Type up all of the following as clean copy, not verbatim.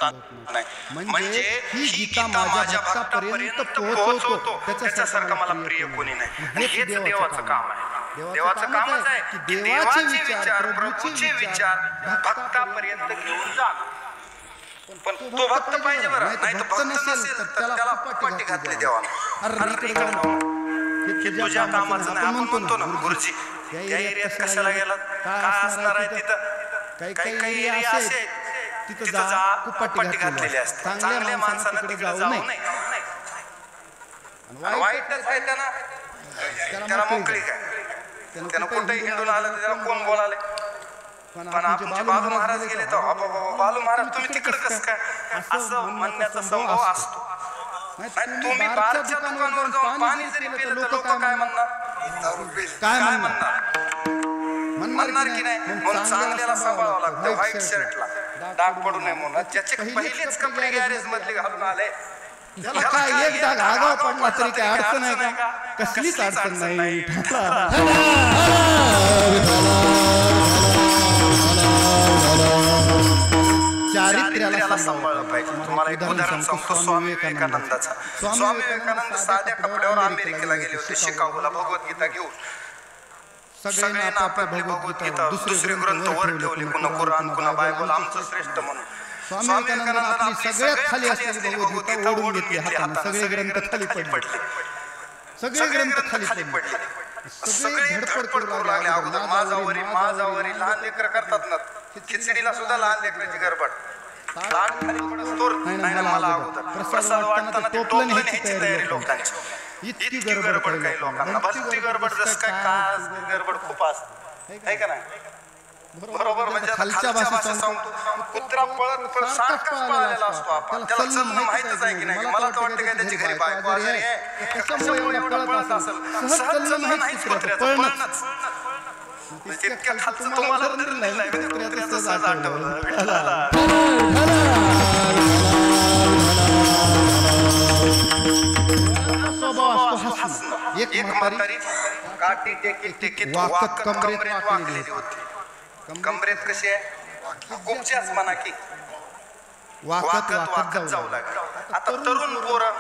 नाही. म्हणजे ही गीता माझ्या भक्तापर्यंत पोहोचवतो त्याच्यासारखं मला प्रिय कोणी नाही. आणि हेच देवाचं काम आहे. देवाचं कामच आहे की देवाचे विचार, प्रभूचे विचार भक्तापर्यंत घेऊन जा. पण तो भक्त पाहिजे बरं, नाही तर भक्त नसेल तर त्याला पाठी घातली देवाला. हे तुझ्या कामाचं नाही. आपण म्हणतो ना गुरुजी त्या एरियात कशाला गेला, काय असणार आहे तिथं. काही एरिया असे तिथं जा, कुपाटी घातलेली असते. चांगल्या माणसानं तिकडे जाऊ नये. वाईटच आहे त्याला मोकळी काय, त्यानं कुठेही हिंडून आलं तर त्याला कोण बोलाले. पण आमचे बालू महाराज गेले तर बालू महाराज तुम्ही तिकडे कसं काय, असं म्हणण्याचा संभव असतो. तुम्ही बारच्या दुकानावर जाऊन पाणी जरी पिलं तर लोक काय म्हणणार, काय म्हणणार की नाही. म्हणून चांगल्याला सांभाळावं लागतं. व्हाईट शर्टला डाग पडू नये म्हणून ज्याचे पहिलेच कपडे गॅरेज मधले घालून आले त्याला काय एक डाग आगाव पडला तरी काय अडचण आहे का, कसलीच अडचण नाही. चारित्र्याला सांभाळलं पाहिजे. तुम्हाला एक उदाहरण सांगतो स्वामी विवेकानंदाचा. स्वामी विवेकानंद साध्या कपड्यावर अमेरिकेला गेले होते शिकागोला भगवद्गीता घेऊन. सगळ्यांना आपल्या भगवद्गीता दुसरे ग्रंथ वर ठेवले, कुणा कुराण कुणा बायबल आमचं श्रेष्ठ म्हणून. स्वामी विवेकानंदांना आपली सगळ्यात खाली असलेली भगवद्गीता ओढून घेतली हाताने. सगळे ग्रंथ खाली पडले, सगळे ग्रंथ खाली पडले. सगळे धडपड करू लागले. अगोदर माझावरी लहान लेकर करतात ना, खिचडीला सुद्धा लहान लेकराची गडबड. मला अगोदर प्रसाद वाटताना ते टोपलं न्यायची तयारी लोकांची. इतकी गडबड काही लोकांना भक्ती गडबड जसं काय गडबड खूप असते, आहे का नाही. बरोबर म्हणजे खालच्या भाषेत सांगतो, कुत्रा पळत सारखाच पळालेला असतो. आपण त्याला चलणं माहितच आहे की नाही. मला तर वाटतं काय त्याची घरी बायको आजारी आहे, कशामुळे एवढा पळत असेल. सहज चलणं नाहीच कुत्र्याचं, पळणंच. इतक्या खालचं तुम्हाला नाही कुत्र्याचं सहज आठवलं. एक म्हातारी काठी टेकीत वाकत कमरेत वाकलेली होती. कमरेत कशी आहे गुपच्याच म्हणा की वाकत जाऊ लागली. आता तरुण पोरं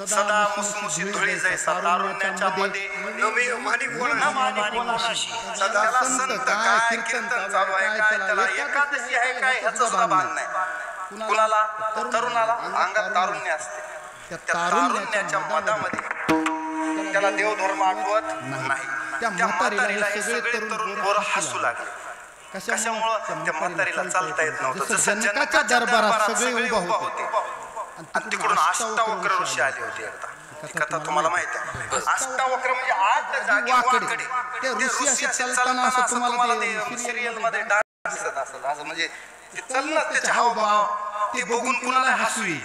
सदा मुसमुशी धुळी जैसा तारुण्याच्या मध्ये सदा संत काय कीर्तन चालू आहे, काय त्याला एकादशी आहे काय ह्याचं सुद्धा भान नाही. कुणाला तरुणाला अंगात तारुण्य असते. त्या तारुण्याच्या मधामध्ये त्याला देवधर्म आठवत नाही. त्या म्हातारीला हे सगळे तरुण पोरं हसू लागले. कशामुळं त्या म्हातारीला चालता येत नव्हतं. जसं जनकाच्या दरबारात सगळे उभा होते आणि तिकडून अष्टावक्र ऋषी आले होते. एकदा कथा तुम्हाला माहिती आहे. अष्टावक्र म्हणजे आठ जागी वाकडे. ते ऋषी असे चालताना असं तुम्हाला ते सिरियल मध्ये दिसत असेल. असं म्हणजे ते चलणं त्याचे हावभाव ते बघून कुणाला हसू येईल.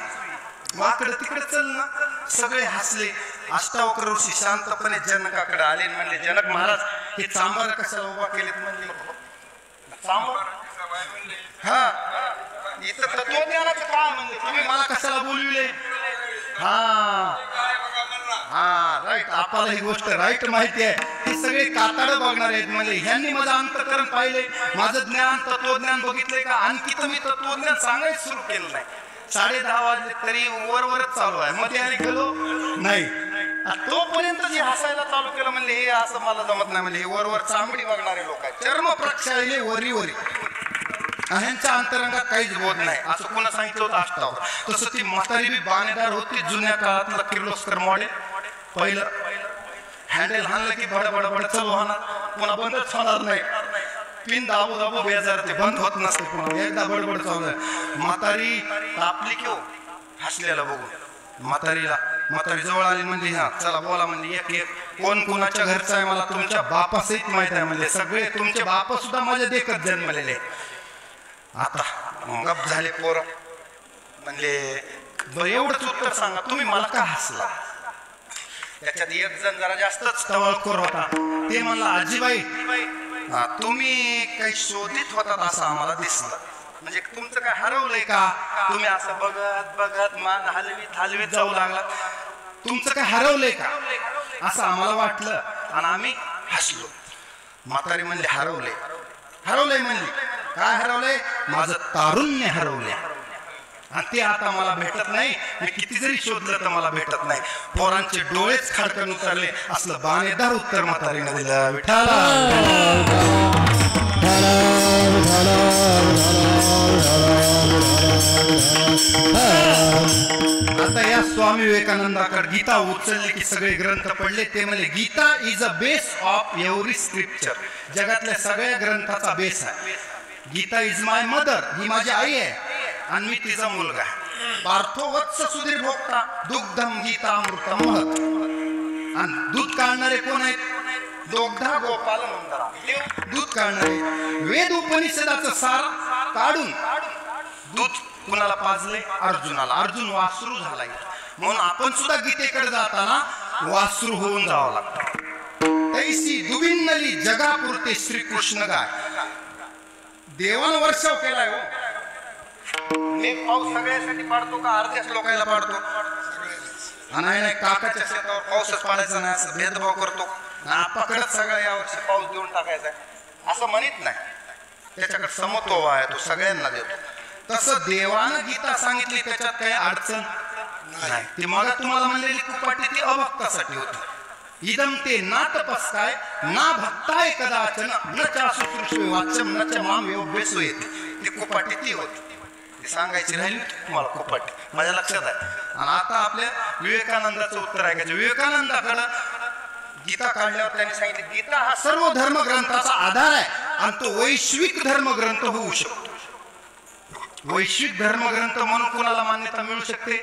वाकडे तिकडे चलणं सगळे हसले. अष्टावक्र ऋषी शांतपणे जनकाकडे आले. म्हणले जनक महाराज हे चांभार कशाला उभा केलेत. म्हणले हा इथं तत्वज्ञानाचं काय म्हणले, तुम्ही मला कशाला बोलविले. हा राईट, आपल्याला ही गोष्ट राईट माहिती आहे. हे सगळे काताड बघणार आहेत. म्हणजे ह्यांनी माझं अंतःकरण पाहिले, माझं ज्ञान तत्वज्ञान बघितलंय का. आणखी तर मी तत्वज्ञान सांगायच सुरू केलं नाही. 10:30 वाजले तरी वरवरच चालू आहे. मध्ये आणि गेलो नाही. तोपर्यंत जे हसायला चालू केलं म्हणले हे असं मला जमत नाही. म्हणजे हे वरवर चांबडी बघणारे लोक आहेत. चर्म प्रक्षाळले वरी ह्यांच्या अंतरंगात काहीच होत नाही असं कोणा सांगितलं होतं अष्टावक्र. तसं ती म्हातारी बी बाणेदार होती. जुन्या काळातला किर्लोस्कर मॉडेल. पहिलं हँडल हाणलं की बडबड चालू होणार, पुन्हा बंदच होणार नाही. पिन दाबू बेजार ते बंद होत नसते. पुन्हा एकदा बडबड चालू आहे. म्हातारी तापली की हो हसलेला बघून. म्हातारी जवळ आली. म्हणजे हा चला बोला. म्हणजे एक कोण कोणाच्या घरचं आहे मला तुमच्या बापासहित माहित आहे. म्हणजे सगळे तुमचे बाप सुद्धा माझ्या देखत जन्मलेले. आता गप झाले पोरं. म्हणजे एवढंच उत्तर सांगा तुम्ही मला का हसला. त्याच्यात एक जण जरा जास्तच तवळखोर होता. ते म्हणला आजीबाई तुम्ही काही शोधित होतात असं आम्हाला दिसलं. म्हणजे तुमचं काय हरवलंय का. तुम्ही असं बघत मान हलवीत जाऊ लागला. तुमचं काय हरवलंय का असं आम्हाला वाटलं आणि आम्ही हसलो. म्हातारी म्हणले हरवलंय म्हणले. काय हरवलंय. माझं तारुण्य हरवलंय. आणि ते आता मला भेटत नाही. मी किती जरी शोधलं तर मला भेटत नाही. पोरांचे डोळेच खडकन उतरले. असलं बाणेदार उत्तर म्हातारीने दिलं. विठाला आता या स्वामी विवेकानंदाकडे गीता उचलली की सगळे ग्रंथ पडले. ते म्हणले Gita is a base of every scripture. जगातल्या सगळ्या ग्रंथाचा बेस आहे. Gita is my mother. ही माझी आई आहे आणि मी तिचा मुलगा. पार्थो वत्स सुधीर भोक्ता दुग्धम गीता अमृतम महत्. आणि दूध काढणारे कोण आहेत? दोग्धा गोपाल नंदरा. दूध काढणारे. वेद उपनिषदाचं सार काढून दूध कुणाला पाजले? अर्जुनाला. अर्जुन वासरू झालाय. म्हणून आपण सुद्धा गीतेकडे जाताना वासरू होऊन जावं लागतं. तैसी दुबिन्नली जगापुरते श्रीकृष्ण गाय. देवानं वर्षाव केलाय हो. मी पाऊस सगळ्यासाठी पाडतो का अर्ध्याच लोकांना पाडतो? नाही नाही, काकाच्या शेतावर पाऊसच पाडायचा नाही असं भेदभाव करतो. आपाकडे सगळ्या यावर्षी पाऊस देऊन टाकायचा असं म्हणत नाही. त्याच्याकडे समतोल आहे, तो सगळ्यांना देतो. तसं देवानं गीता सांगितली, त्याच्यात काही अडचण नाही. ती मग तुम्हाला म्हणलेली कुपाटी ती अभक्तासाठी होती. इदम ते ना तपस्काय ना भक्ताय कदाचन न चा शुश्रूषे वाच्यम न च माम योभ्यसो येते. ती कुपाटी ती होती. ती सांगायची राहिली तुम्हाला कुपाटी. माझ्या लक्षात आहे. आणि आता आपल्या विवेकानंदाचं उत्तर ऐकायचं. विवेकानंदाकडं गीता काढल्यावर त्यांनी सांगितलं गीता हा सर्व धर्मग्रंथाचा आधार आहे आणि तो वैश्विक धर्मग्रंथ होऊ शकतो. वैश्विक धर्मग्रंथ म्हणून कुणाला मान्यता मिळू शकते?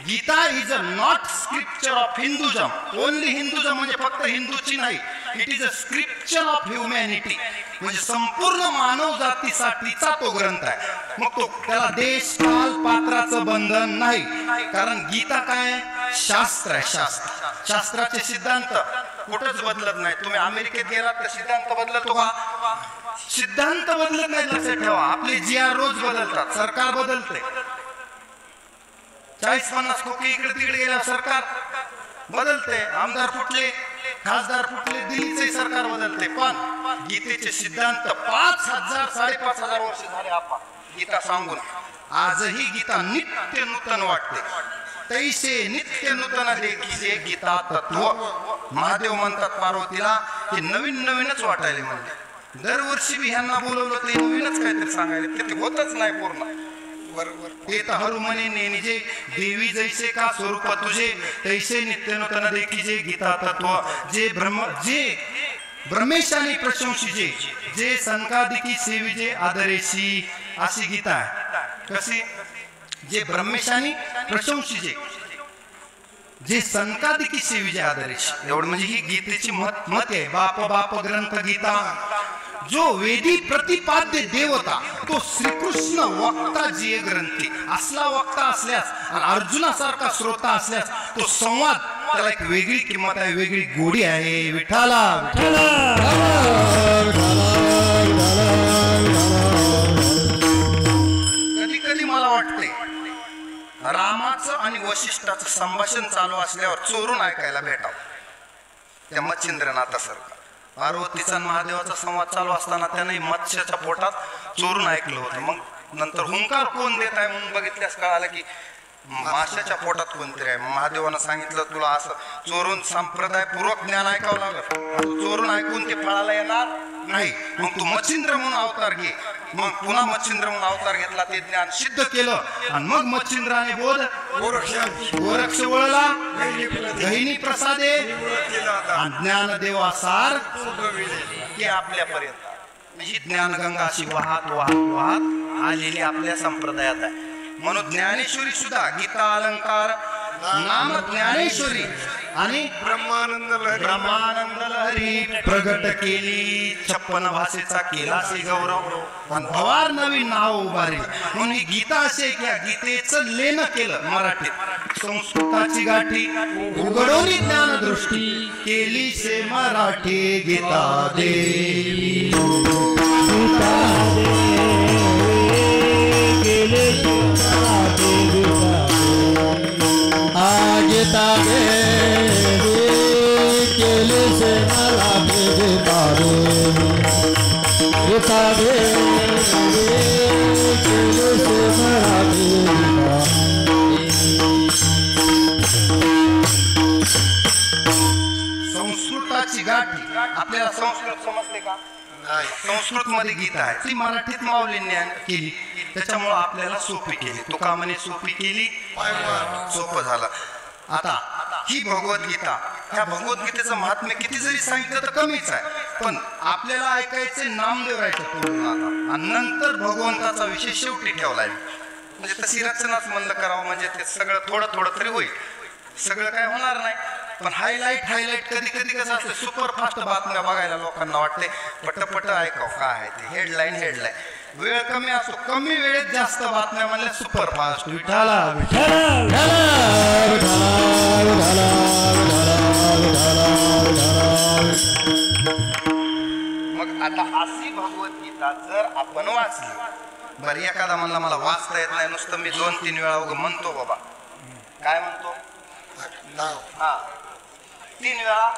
Gita is a not scripture of Hinduism. Only Hinduism म्हणजे फक्त हिंदूची नाही. It is a scripture of humanity. म्हणजे संपूर्ण मानव जातीसाठीचा तो ग्रंथ आहे. मग तो त्याला देश काल पात्राचं बंधन नाही. कारण गीता काय? शास्त्र आहे. शास्त्र. शास्त्राचे सिद्धांत कुठंच बदलत नाही. तुम्ही अमेरिकेत गेलात तर सिद्धांत बदलतो का? सिद्धांत बदलत नाही. लक्षात ठेवा. आपले जी आर रोज बदलतात. सरकार बदलते. 40-50 खोके इकडे तिकडे गेल्या सरकार बदलते. आमदार फुटले, खासदार फुटले, दिल्लीचे सरकार बदलते. पण गीतेचे सिद्धांत 5,000-5,500 वर्ष झाले आपण गीता सांगून. आजही गीता नित्य नूतन वाटते. तैसे नित्य नूतन देखील गीता तत्व. महादेव म्हणतात पार्वतीला की नवीन नवीनच वाटायले. म्हणजे दरवर्षी बी ह्यांना बोलवलं ते नवीनच काहीतरी सांगायला. ते होतच नाही पूर्ण. बरोबर. ते तर हरु म्हणे निजे देवी जैसे का स्वरूप तुझे तैसे नित्य नूतन देखीजे गीता तत्व. जे ब्रह्मेशानी प्रशंसिजे जे संकादिकी सेविजे आदरेशी. अशी गीता आहे. कशी? जे ब्रह्मेशानी प्रशंसिजे जे संकादिकी सेविजे आदरेशी. एवढं म्हणजे ही गीतेची मत आहे. बाप बाप ग्रंथ गीता. जो वेदी प्रतिपाद्य देवता तो श्रीकृष्ण वक्ता जी ग्रंथी. असला वक्ता असल्यास आणि अर्जुनासारखा श्रोता असल्यास तो संवाद त्याला एक वेगळी किंमत आहे, वेगळी गोडी आहे. विठाला कधी कधी मला वाटते रामाचं आणि वशिष्ठाचं संभाषण चालू असल्यावर चोरून ऐकायला भेटावं. त्या मच्छिंद्रनाथासारखं. पार्वतीचा महादेवाचा संवाद चालू असताना त्याने मत्स्याच्या पोटात चोरून ऐकलं होतं. मग नंतर हुंकार कोण देत आहे म्हणून बघितल्यास कळालं की माशाच्या पोटात कोणतरी आहे. महादेवानं सांगितलं तुला असं चोरून संप्रदायपूर्वक ज्ञान ऐकावं लागलं. चोरून ऐकून ते फळाला येणार नाही. मग तू मच्छिंद्र म्हणून अवतार घे. मग पुन्हा मच्छिंद्र म्हणून अवतार घेतला. ते ज्ञान सिद्ध केलं आणि मग मच्छिंद्राने बोध गोरक्ष वळला गहिनी प्रसादे ज्ञान देवासार ते आपल्यापर्यंत. ही ज्ञानगंगा अशी वाहत वाहत वाहत आलेली आपल्या संप्रदायात आहे. म्हणून ज्ञानेश्वरी सुद्धा गीता अलंकार नाम ज्ञानेश्वरी आणि ब्रह्मानंद लहरी प्रगट केली. 56 भाषेचा केला से गौरव आणि भवार नवीन नाव उभारली. म्हणून ही गीता असे की गीतेचं लेणं केलं मराठीत. संस्कृताची गाठी उघडोनी ज्ञानदृष्टी केली से मराठी गीता देवी. गीता देवी केली से मराठी गीता देवी. गीता देवी केली से मराठी आपल्याला संस्कृत समजते का? संस्कृत मध्ये गीता आहे, ती मराठीत माऊलींनी केली, त्याच्यामुळे आपल्याला सोपी केली. तुका म्हणे सोपी केली, सोपं झालं. आता ही भगवद्गीता, ह्या भगवद्गीतेचं महात्म्य किती जरी सांगितलं तर कमीच आहे, पण आपल्याला ऐकायचे नामदेवरायचं तोडून आता, आणि नंतर भगवंताचा विषय शेवटी ठेवलाय. म्हणजे तशी रचनाच म्हणलं करावं, म्हणजे ते सगळं थोडं थोडं तरी होईल, सगळं काय होणार नाही. पण हायलाईट कधी कधी कसं असतं, सुपरफास्ट बातम्या बघायला लोकांना वाटते पटपट ऐकाव काय आहे ते, हेडलाईन. वेळ कमी असो, कमी वेळेत जास्त बातम्या म्हणल्या सुपरफास्ट. विठाला विठाला विठाला विठाला विठाला विठाला. मग आता अशी भगवद्गीता जर आपण वाचली, बरं एखादा म्हणला मला वाचता येत नाही, नुसतं मी 2-3 वेळा उगं म्हणतो बाबा, काय म्हणतो, हा 3 वेळा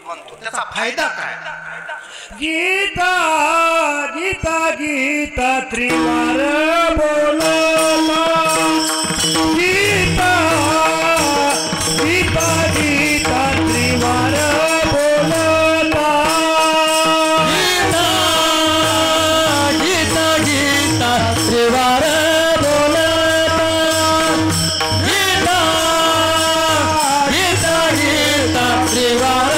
म्हणतो, त्याचा फायदा काय? गीता गीता गीता त्रिवार बोलला, गीता गीता गीता त्रिवार बोलला, गीता गीता गीता त्रिवार बोलला, गीता गीता गीता त्रिवार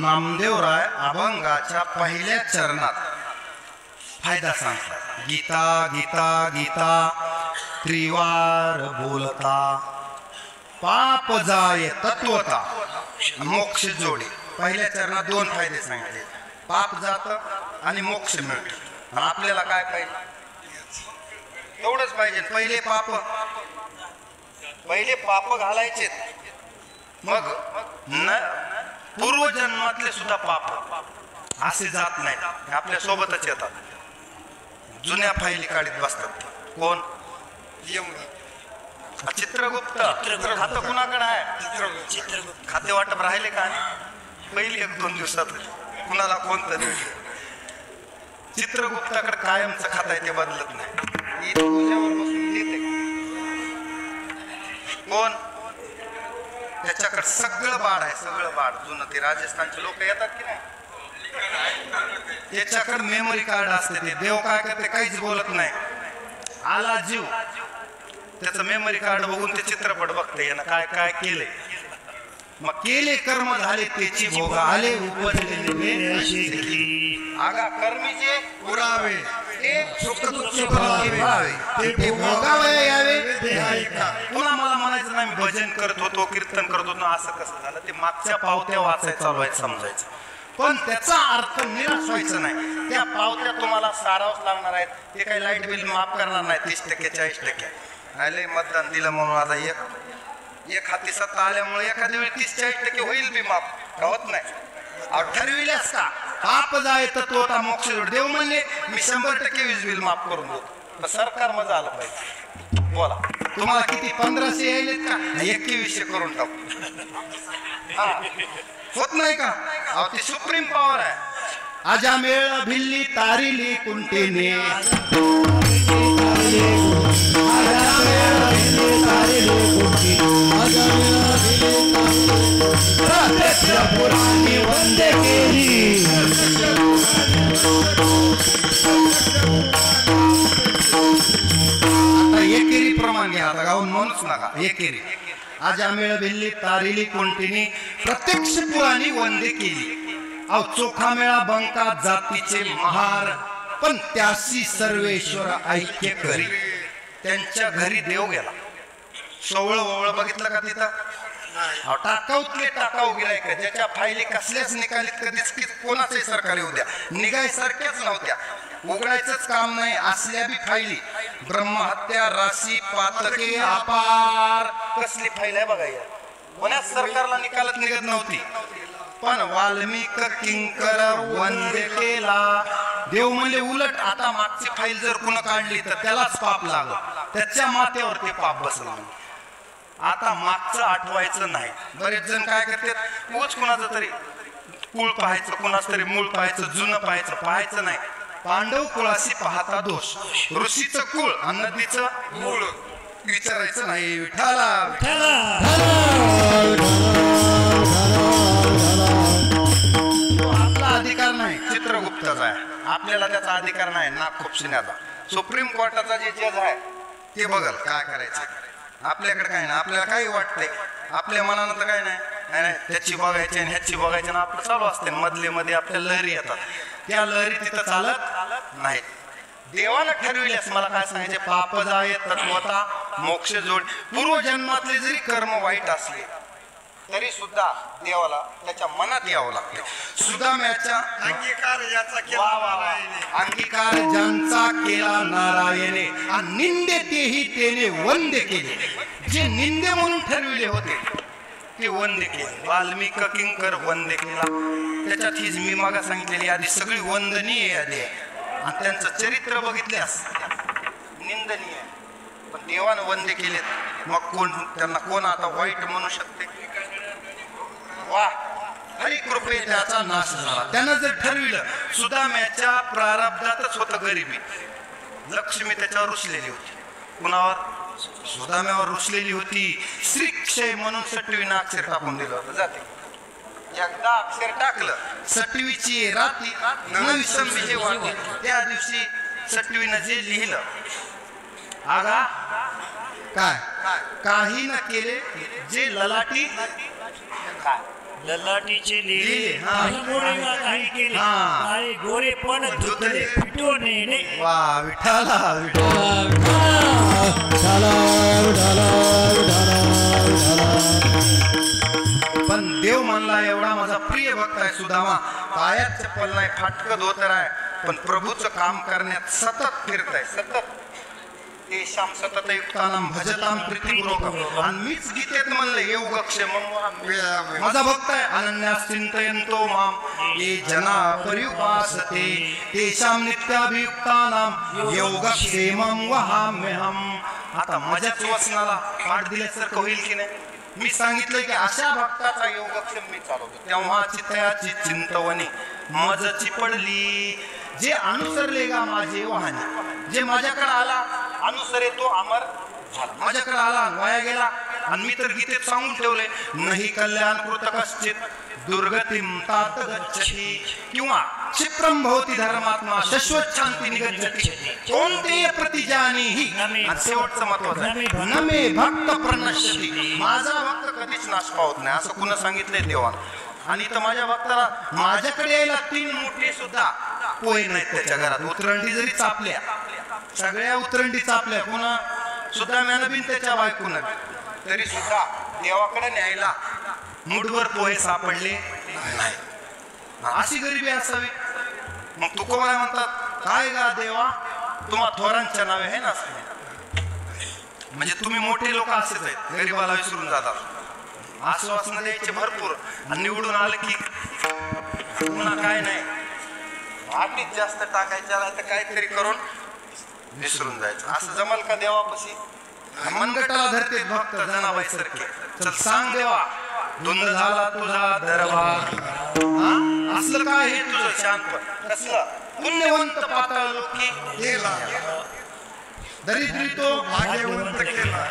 नामदेवराय अभंगाच्या पहिल्या चरणात फायदा सांगतात. गीता गीता गीता त्रिवार बोलता, पाप जाय तत्वता, मोक्ष जोडी. पहिल्या चरणात 2 फायदे सांगितले, पाप जात आणि मोक्ष मिळतो. आणि आपल्याला काय पाहिजे, एवढंच पाहिजे. पहिले पाप घालायचे, मग पूर्वजन्मातले सुद्धा पाप असे जात नाहीत, आपल्या सोबतच येतात. जुन्या फायली काढीत बसतात. कोण? चित्रगुप्त. खातं कुणाकडे आहे? खाते वाटप राहिले का? पहिली 1-2 दिवसात कुणाला कोणतं चित्रगुप्ताकडे कायमचं खातं आहे, ते बदलत नाही. तुझ्यावर बसून देते कोण? त्याच्याकडे सगळं बाळ आहे, सगळं बाळ जुनं. ते राजस्थानचे लोक येतात की नाही, त्याच्याकडे मेमरी कार्ड असते. ते देव काय करते, काहीच बोलत नाही, आला जीव, त्याचं मेमरी कार्ड बघून ते चित्रपट बघते, यानं काय काय केले. मग केले कर्म झाले त्याची भोग आले, आगा कर्मीचे पुरावे, ते भोगावे यावे. पुन्हा मला म्हणायचं नाही मी भजन करत होतो, कीर्तन करत होतो, असं कसं झालं, ते मागच्या पावत्या वाचायचं चालू आहे समजायचं, पण त्याचा अर्थ निराश व्हायचं नाही. त्या पावत्या तुम्हाला सारावच लागणार आहेत. ते काही लाईट बिल माफ करणार नाही 30% 40%. आले मतदान दिलं म्हणून आता एक हाती सत्ता आल्यामुळे एखाद्या वेळी 30-40% होईल बी माफ, होत नाही. ठरविल्यास का पाप जाय तत्वता मोक्ष जोड. देव म्हणले मी 100% वीज बिल माफ करून देतो, सरकार मजा आलं पाहिजे. बोला तुम्हाला किती 1500 यायलेत का? 2100 करून टाकू. होत नाही का? अहो ती सुप्रीम पॉवर आहे. आजा मेळ भिल्ली तारिली कुंटीने पुराणी वंदे केली. आता एकेरी प्रमाण घ्या. आता गाऊन म्हणूच नका. एकेरी आजा मेळ भिल्ली तारिली कुंटीने प्रत्यक्ष पुराणी वंदे केली. अव चोखा मेळा बंका जातीचे महार पण त्याशी सर्वेश्वर ऐक्य करी. त्यांच्या घरी देव गेला. सोवळ ओवळ बघितलं का तिथं? टाकाऊतले टाकाऊ गेलाय का? ज्याच्या फायली कसल्याच निकालीत कधीच कोणाचंही सरकारी उद्या निघाय सारख्याच नव्हत्या. उघडायचंच काम नाही असल्या बी फायली. ब्रह्महत्या राशी पातके अपार कसली फाईल आहे बघायला. कोणाच सरकारला निकालत निघत नव्हती. पण वाल्मिक किंकर वंदे केला. देव म्हणले उलट आता मागची फाईल जर कुणा काढली तर त्यालाच पाप लागलं. त्याच्या माथ्यावर ते पाप बसलं. आता मागचं आठवायचं नाही. बरेच जण काय करतात, उगाच कुणाचं तरी कुळ पाहायचं, कुणाच तरी मूळ पाहायचं, जुनं पाहायचं नाही. पांडव कुळाशी पाहता दोष. ऋषीचं कुळ आणि नदीचं मूळ विचारायचं नाही. विठाला आपला अधिकार नाही. चित्रगुप्ताचा आहे. आपल्याला त्याचा अधिकार नाही. नाक खुपशिण्याचा. सुप्रीम कोर्टाचा जे जज आहे ते बघल काय करायचं. आपल्याकडे काय नाही. आपल्याला काही वाटतंय आपल्या मनानं तर काय नाही. त्याची बघायची आणि ह्याची बघायची आणि आपलं चालू असते. मधले मध्ये आपल्या लहरी येतात. त्या लहरी तिथं चालत नाही. देवानं ठरविल्यास मला काय सांगायचे, पाप जाय तत्वता मोक्ष जोड. पूर्वजन्मातले जरी कर्म वाईट असले तरी सुद्धा देवाला त्याच्या मनात यावं लागते. सुदाम्याच्या अंगीकार याचा केला अंगीकार ज्यांचा केला नारायणे आणि निंदे तेही त्याने वंदे केले. जे निंदे म्हणून ठरविले होते ते वंदे केले. वाल्मिक किंकर वंदे केला. त्याच्यात हीच मी मागा सांगितलेली आधी सगळी वंदनीय यादी आहे. आणि त्यांचं चरित्र बघितल्यास निंदनीय. पण देवानं वंदे केलेत. मग त्यांना कोण आता वाईट म्हणू शकते? वा हरी कृपे त्याचा नाश झाला. त्यानं जर ठरविलं. सुदाम्याच्या प्रारब्धातच होतं गरिबी. लक्ष्मी त्याच्यावर रुसलेली होती. कुणावर? सुदाम्यावर रुसलेली होती. श्रीक्षय म्हणून सटवीनं अक्षर टाकून दिलं होतं. जाते एकदा अक्षर टाकलं सटवीची राती नवी संबीचे वाटे. त्या दिवशी सटवीनं जे लिहिलं आगा काय काही न केले जे ललाटी काय ललाटीचे लिहिले हा. मोडीला काही केले हा. काही गोरे पण धुतले पिटो नेणे. वा विठाला पण देव म्हणला एवढा माझा प्रिय भक्त आहे सुदामा. पायात चप्पल नाही, फाटकं धोतर आहे, पण प्रभूचं काम करण्यात सतत फिरत आहे. सतत तेषाम सतत युक्तानाम भजताम प्रीतिपूर्वक. आणि मीच गीतेत म्हणलं योगक्षेमं माझा भक्त आहे. अनन्यास चिंतयन्तो माम ये जना पर्युपासते तेषाम नित्याभियुक्तानाम योगक्षेमं वहाम्यहम्. आता माझ्याच वचनाला पाठ दिल्यासारखं होईल की नाही? मी सांगितलं की अशा भक्ताचा योगक्षेम मी चालवतो. तेव्हा चितयाची चिंतवणी मजची पडली. जे अनुसरले गा माझे वाहने. जे माझ्याकडे आला अनुसरे तो अमर झाला. माझ्याकडे आला वाया गेला. आणि मी तर गीतेत सांगून ठेवले नाही कल्याण कृत कश्चित दुर्गतीम तात गच्छति किंवा क्षिप्रम भवति धर्मात्मा शाश्वत शांती निगच्छति. कोणते प्रतिजानीहि. आणि शेवटचं महत्वाचं न मे भक्त प्रणश्यति. माझा भक्त कधीच नाश पावत नाही असं कुणा सांगितलंय देवानं. आणि तर माझ्या भक्ताला माझ्याकडे यायला 3 मोठे सुद्धा पोहे नाहीत त्याच्या घरात. उतरंडी जरी चापल्या सगळ्या उतरंडी चापल्या पुन्हा सुद्धा म्यानं बिन त्याच्या बायकोनं तरी सुद्धा देवाकडे न्यायला मुठभर पोहे सापडले नाही. अशी गरिबी असावी. मग तुकोबाई म्हणतात काय गा देवा तुम्हा थोरांच्या नावे आहे ना. म्हणजे तुम्ही मोठे लोक असेच आहेत गरीबाला विसरून जातात. आश्वासन द्यायचे भरपूर आणि निवडून आलं की पुन्हा काय नाही. आठीत जास्त टाकायच्या तर काहीतरी करून विसरून जायचं. असं जमल का देवापाशी? मनगटाला धरते भक्त जनाबाई सारखे. चल सांग देवा धुंद झाला तुझा दरबार. हा? असलं काय हे तुझं शांत कसलं पुण्यवंत पाताळ लोकी केला दरिद्री तो भाग्यवंत केला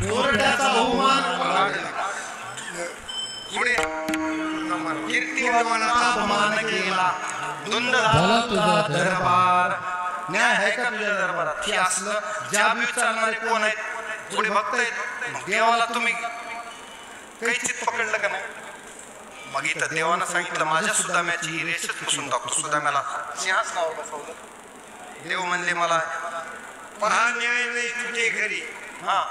चोरट्याचा बहुमान पुढे कीर्तिवंताचा अपमान केला. धुंद झाला तुझा दरबार. न्याय आहे का तुझ्या दरबारात? हे असलं ज्या विचारणारे कोण आहेत? पुढे भक्त आहेत. मग देवाला तुम्ही काही चित पकडलं का नाही? मग इथं देवानं सांगितलं माझ्या सुदाम्याची ही रेषच पुसून टाकतो. सुदाम्याला सिंहासनावर बसवलं. देव म्हणले मला पहा न्याय नाही तुझे घरी हा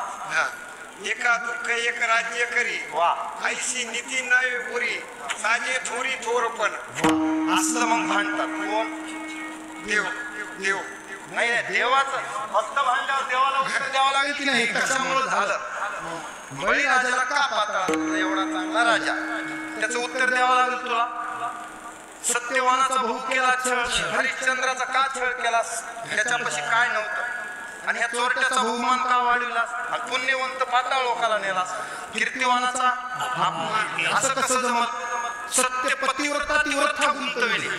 एका दुःख एक राज्य करी वा ऐशी नीती नाही पुरी साजे थोरी थोरपण असलं मग भांडतात कोण? देव देव नाही नाही, देवाचं फक्त भांडल्यावर देवाला उत्तर द्यावं लागेल की नाही? कशामुळे झालं? बळीराजाला का पाताळ एवढा चांगला राजा त्याचं उत्तर द्यावं लागेल तुला. सत्यवानाचा भाऊ केला छळ, हरिश्चंद्राचा का छळ केलास? त्याच्यापाशी काय नव्हतं आणि ह्या चोरट्याचा बहुमान का वाढविलास? आणि पुण्यवंत पाताळ लोकाला नेलास. कीर्तिवानाचा अपमान असं कसं जमत? सत्य पतिव्रता तीव्रता गुंतविली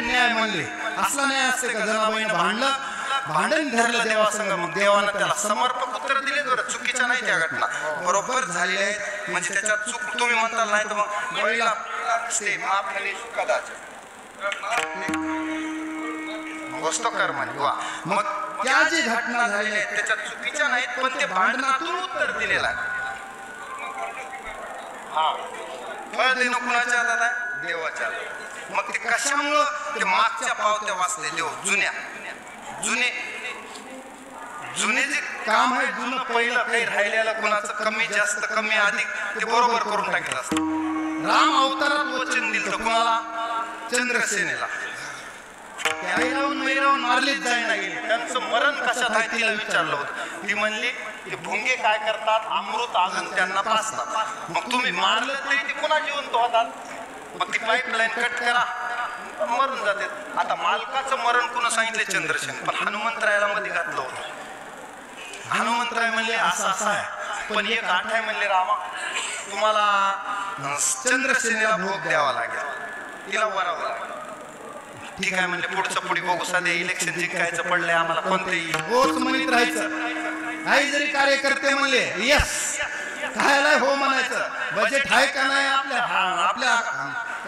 न्याय म्हणले. असला न्याय असते का? जनाबाईनं भांडलं भांडण धरलं देवासंग. मग देवानं त्याला समर्पक उत्तर दिले. बरं चुकीच्या नाही त्या घटना बरोबर झालेल्या आहेत. म्हणजे त्याच्यात चूक तुम्ही म्हणताल नाही तर मग बळीला असते माफ झाली कदाचित गोष्ट कर म्हणे वा. मग त्या जी घटना झालेल्या आहेत त्याच्यात चुकीच्या नाहीत पण ते भांडणातून उत्तर दिलेलं आहे. हा फळ देणं कुणाच्या हातात आहे? देवाच्या. मग ते कशामुळं? ते मागच्या पावत्या वाचले देव जुन्या जुने जुने जे काम आहे जुनं पहिलं काही राहिलेलं कुणाचं कमी जास्त कमी अधिक ते बरोबर करून टाकलं असतं. राम अवतारात वचन दिलं कुणाला? चंद्रसेनेला. मैरावून मारलीच जाईना गेली. त्यांचं मरण कशात आहे तिला विचारलं होतं. ती म्हणली ते भुंगे काय करतात? अमृत आणून त्यांना पाजतात. मग तुम्ही मारलं तरी ते पुन्हा जिवंत होतात. मग ती पाईपलाईन कट करा मरून जाते. आता मालकाचं मरण कुणा सांगितले? चंद्रसेन. पण हनुमंतरायाला मध्ये घातलं होतं. हनुमंतराय म्हणले असं असं आहे पण एक आठ आहे म्हणले रामा तुम्हाला चंद्रसेनेला भोग द्यावा लागेल तिला वरावं लागेल. ठीक आहे म्हणले पुढचं पुढे बघू. सध्या इलेक्शन जिंकायचं पडलंय आम्हाला कोणतेही होच म्हणत राहायचं. काही जरी कार्यकर्ते म्हणले यस खायला हो म्हणायचं. बजेट आहे का नाही आपल्या आपल्या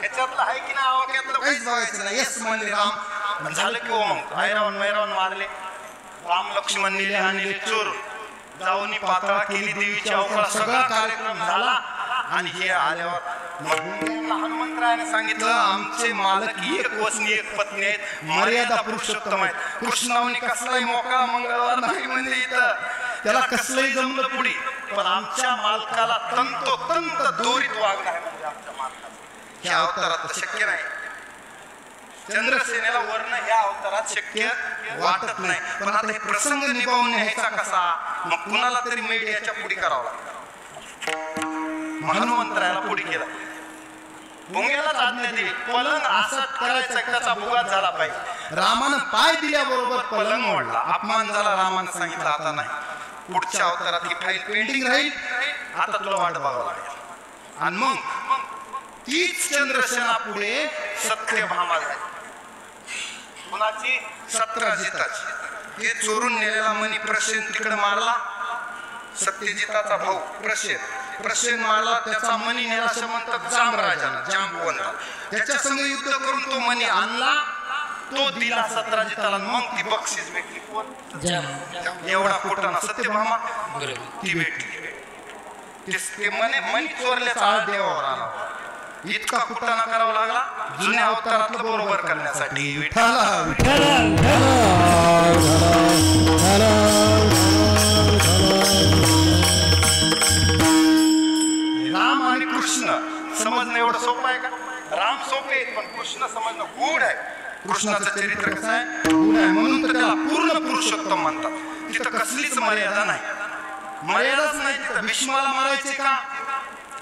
ह्याच्यातलं आहे की नाही आवाक्यातलं काहीच बघायचं नाही. यस म्हणले राम. झालं की हो मग ऐरावून मैरावून मारले. राम लक्ष्मण नेले आणले चोर जाऊन पाताळा केली देवीची अवकाळ. सगळा कार्यक्रम झाला आणि हे आल्यावर मग हनुमंतरायाने सांगितलं आमचे मालक एक वसनी एक पत्नी आहेत मर्यादा पुरुषोत्तम आहेत. कृष्णावनी कसलाही मोकळा मंगळवार नाही म्हणजे इथं त्याला कसलंही जमलं पुढे पण आमच्या मालकाला तंतोतंत दोरीत वागणं आहे म्हणजे आमच्या मालकाला. ह्या अवतारात शक्य नाही. चंद्रसेनेला वर्ण ह्या अवतारात शक्य वाटत नाही. पण आता हे प्रसंग निभावून न्यायचा कसा? मग कुणाला तरी मीडियाच्या पुढे करावं लागतं. हनुमंतरायाला पुढे केला. भुंग्यालाच आज्ञा दिली पलंग असत करायचा त्याचा भुगात झाला पाहिजे. रामानं पाय दिल्याबरोबर पलंग मोडला. अपमान झाला. रामानं सांगितलं आता नाही पुढच्या अवतारात ही फाईल पेंडिंग राहील. आता तुला वाट बघावं लागेल. आणि मग तीच चंद्रसेना पुढे सत्यभामा झाली. कुणाची? सत्यजिताची. हे चोरून नेलेला मणी प्रसेन तिकडे मारला. सत्यजिताचा भाऊ प्रसेन मारला. त्याचा मणी नेला समंतक जामराजानं जांबवंता. त्याच्या संग युद्ध करून तो मणी आणला. तो दिला सत्यजिताला. मग ती बक्षीस भेटली. कोण? एवढा खोटाना सत्यभामा ती भेटली. ते मणी चोरल्याचा आळ देवावर आला. इतका कुटाणा करावा लागला जुन्या अवतारातलं बरोबर करण्यासाठी. राम आणि कृष्ण समजणं एवढं सोपं आहे का? राम सोपे आहेत पण कृष्ण समजणं गूढ आहे. कृष्णाचं चरित्र कसं आहे? गूढ आहे. म्हणून तर त्याला पूर्ण पुरुषोत्तम म्हणतात. तिथं कसलीच मर्यादा नाही. मर्यादाच नाही तिथं. भीष्माला मारायचे का?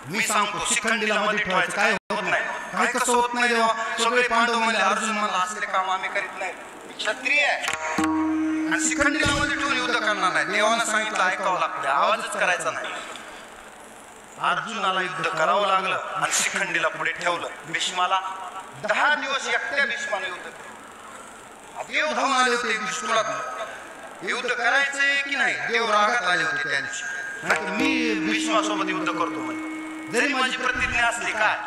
मी सांगतो शिखंडीला मध्ये ठेवायचं. काय होत नाही. काय कसं होत नाही देवा? सगळे पांडव म्हणले अर्जुन मला असले काम आम्ही करीत नाही. क्षत्रिय आहे आणि शिखंडीला मध्ये ठेवून युद्ध करणार नाही. देवानं सांगितलं ऐकावं लागतं, आवाजच करायचा नाही. अर्जुनाला युद्ध करावं लागलं आणि शिखंडीला पुढे ठेवलं. भीष्माला 10 दिवस एकट्या भीष्माने युद्ध केलं. देव धावून आले होते विष्णूला युद्ध करायचंय की नाही. देव रागात आले होते त्या दिवशी. नाहीतर मी भीष्मासोबत युद्ध करतो म्हणे. जरी माझी प्रतिज्ञा असली काय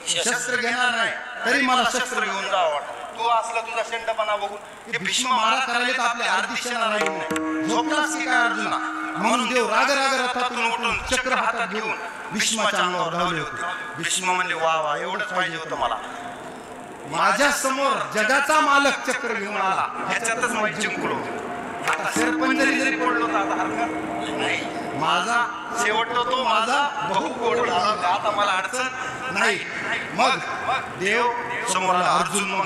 शस्त्र घेणार नाही तरी मला शस्त्र घेऊन जावं वाटतं. तू असला तुझा शेंडपणा बघून ते भीष्म मारा करायला तर आपली अर्धी सेना राहील नाही. झोपलास की काय अर्जुना. म्हणून देव राग रथातून उठून चक्र हातात घेऊन भीष्माच्या अंगावर धावले होते. भीष्म म्हणले वा वा एवढंच पाहिजे होतं मला. माझ्या समोर जगाचा मालक चक्र घेऊन आला ह्याच्यातच माझी जिंकलो. आता सरपंचरी जरी पडलो तर आता हरकत नाही. माझा शेवट तो माझा बहु गोड झाला. आता मला अडचण नाही. मग देव समोर आला अर्जुन.